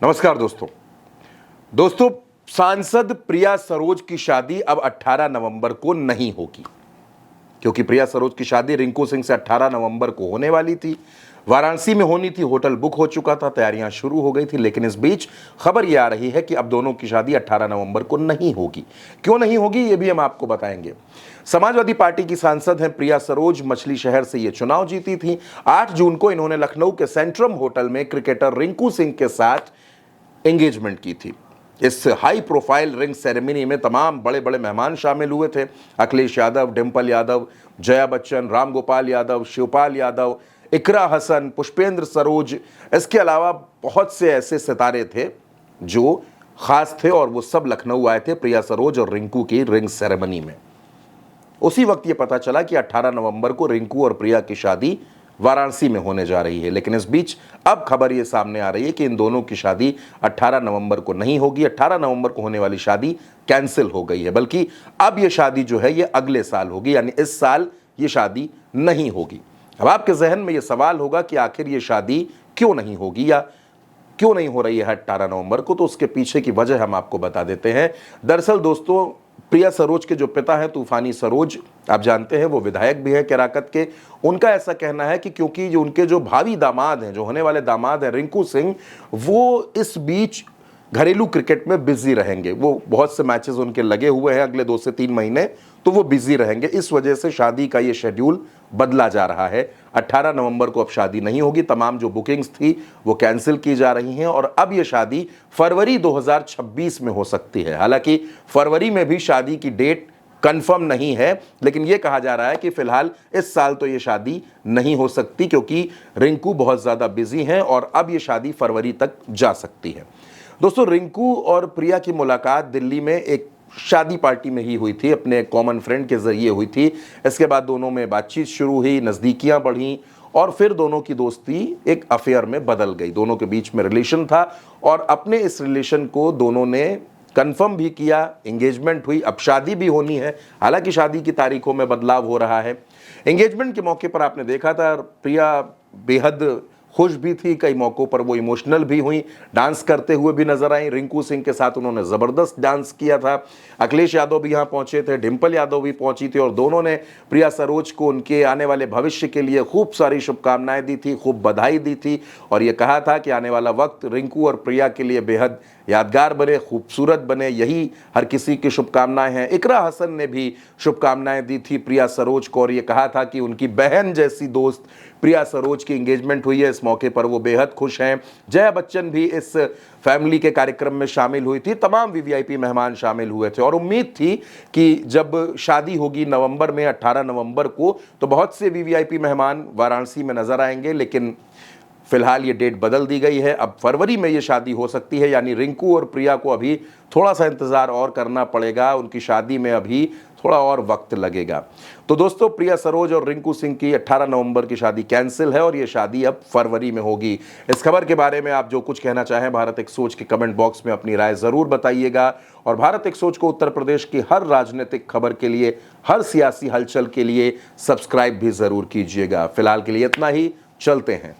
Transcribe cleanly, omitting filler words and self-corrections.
नमस्कार दोस्तों सांसद प्रिया सरोज की शादी अब 18 नवंबर को नहीं होगी, क्योंकि प्रिया सरोज की शादी रिंकू सिंह से 18 नवंबर को होने वाली थी। वाराणसी में होनी थी, होटल बुक हो चुका था, तैयारियां शुरू हो गई थी, लेकिन इस बीच खबर यह आ रही है कि अब दोनों की शादी 18 नवंबर को नहीं होगी। क्यों नहीं होगी ये भी हम आपको बताएंगे। समाजवादी पार्टी की सांसद हैं प्रिया सरोज, मछली शहर से ये चुनाव जीती थी। 8 जून को इन्होंने लखनऊ के सेंट्रम होटल में क्रिकेटर रिंकू सिंह के साथ एंगेजमेंट की थी। इस हाई प्रोफाइल रिंग सेरेमनी में तमाम बड़े बड़े मेहमान शामिल हुए थे। अखिलेश यादव, डिंपल यादव, जया बच्चन, राम गोपाल यादव, शिवपाल यादव, इकरा हसन, पुष्पेंद्र सरोज, इसके अलावा बहुत से ऐसे सितारे थे जो खास थे और वो सब लखनऊ आए थे प्रिया सरोज और रिंकू की रिंग सेरेमनी में। उसी वक्त ये पता चला कि 18 नवंबर को रिंकू और प्रिया की शादी वाराणसी में होने जा रही है, लेकिन इस बीच अब खबर ये सामने आ रही है कि इन दोनों की शादी 18 नवंबर को नहीं होगी। 18 नवंबर को होने वाली शादी कैंसिल हो गई है, बल्कि अब ये शादी जो है ये अगले साल होगी, यानी इस साल ये शादी नहीं होगी। अब आपके जहन में ये सवाल होगा कि आखिर ये शादी क्यों नहीं होगी या क्यों नहीं हो रही है 18 नवंबर को, तो उसके पीछे की वजह हम आपको बता देते हैं। दरअसल दोस्तों, प्रिया सरोज के जो पिता हैं तूफानी सरोज, आप जानते हैं वो विधायक भी है केराकत के। उनका ऐसा कहना है कि क्योंकि जो उनके जो भावी दामाद हैं, जो होने वाले दामाद हैं रिंकू सिंह, वो इस बीच घरेलू क्रिकेट में बिजी रहेंगे। वो बहुत से मैचेस उनके लगे हुए हैं अगले 2 से 3 महीने, तो वो बिजी रहेंगे। इस वजह से शादी का ये शेड्यूल बदला जा रहा है। 18 नवंबर को अब शादी नहीं होगी। तमाम जो बुकिंग्स थी वो कैंसिल की जा रही हैं और अब ये शादी फरवरी 2026 में हो सकती है। हालांकि फरवरी में भी शादी की डेट कंफर्म नहीं है, लेकिन ये कहा जा रहा है कि फिलहाल इस साल तो ये शादी नहीं हो सकती, क्योंकि रिंकू बहुत ज़्यादा बिजी हैं और अब ये शादी फरवरी तक जा सकती है। दोस्तों, रिंकू और प्रिया की मुलाकात दिल्ली में एक शादी पार्टी में ही हुई थी, अपने कॉमन फ्रेंड के जरिए हुई थी। इसके बाद दोनों में बातचीत शुरू हुई, नज़दीकियां बढ़ी और फिर दोनों की दोस्ती एक अफेयर में बदल गई। दोनों के बीच में रिलेशन था और अपने इस रिलेशन को दोनों ने कंफर्म भी किया। एंगेजमेंट हुई, अब शादी भी होनी है। हालांकि शादी की तारीखों में बदलाव हो रहा है। एंगेजमेंट के मौके पर आपने देखा था प्रिया बेहद खुश भी थी, कई मौक़ों पर वो इमोशनल भी हुई, डांस करते हुए भी नजर आई। रिंकू सिंह के साथ उन्होंने ज़बरदस्त डांस किया था। अखिलेश यादव भी यहाँ पहुँचे थे, डिंपल यादव भी पहुँची थी और दोनों ने प्रिया सरोज को उनके आने वाले भविष्य के लिए खूब सारी शुभकामनाएं दी थी, खूब बधाई दी थी और ये कहा था कि आने वाला वक्त रिंकू और प्रिया के लिए बेहद यादगार बने, खूबसूरत बने, यही हर किसी की शुभकामनाएं हैं। इकरा हसन ने भी शुभकामनाएं दी थी प्रिया सरोज को और ये कहा था कि उनकी बहन जैसी दोस्त प्रिया सरोज की एंगेजमेंट हुई है, इस मौके पर वो बेहद खुश हैं। जया बच्चन भी इस फैमिली के कार्यक्रम में शामिल हुई थी। तमाम वीवीआईपी मेहमान शामिल हुए थे और उम्मीद थी कि जब शादी होगी नवंबर में 18 नवंबर को, तो बहुत से वीवीआईपी मेहमान वाराणसी में नजर आएंगे, लेकिन फिलहाल ये डेट बदल दी गई है। अब फरवरी में ये शादी हो सकती है, यानी रिंकू और प्रिया को अभी थोड़ा सा इंतज़ार और करना पड़ेगा। उनकी शादी में अभी थोड़ा और वक्त लगेगा। तो दोस्तों, प्रिया सरोज और रिंकू सिंह की 18 नवंबर की शादी कैंसिल है और ये शादी अब फरवरी में होगी। इस खबर के बारे में आप जो कुछ कहना चाहें भारत एक सोच के कमेंट बॉक्स में अपनी राय ज़रूर बताइएगा और भारत एक सोच को उत्तर प्रदेश की हर राजनीतिक खबर के लिए, हर सियासी हलचल के लिए सब्सक्राइब भी ज़रूर कीजिएगा। फिलहाल के लिए इतना ही, चलते हैं।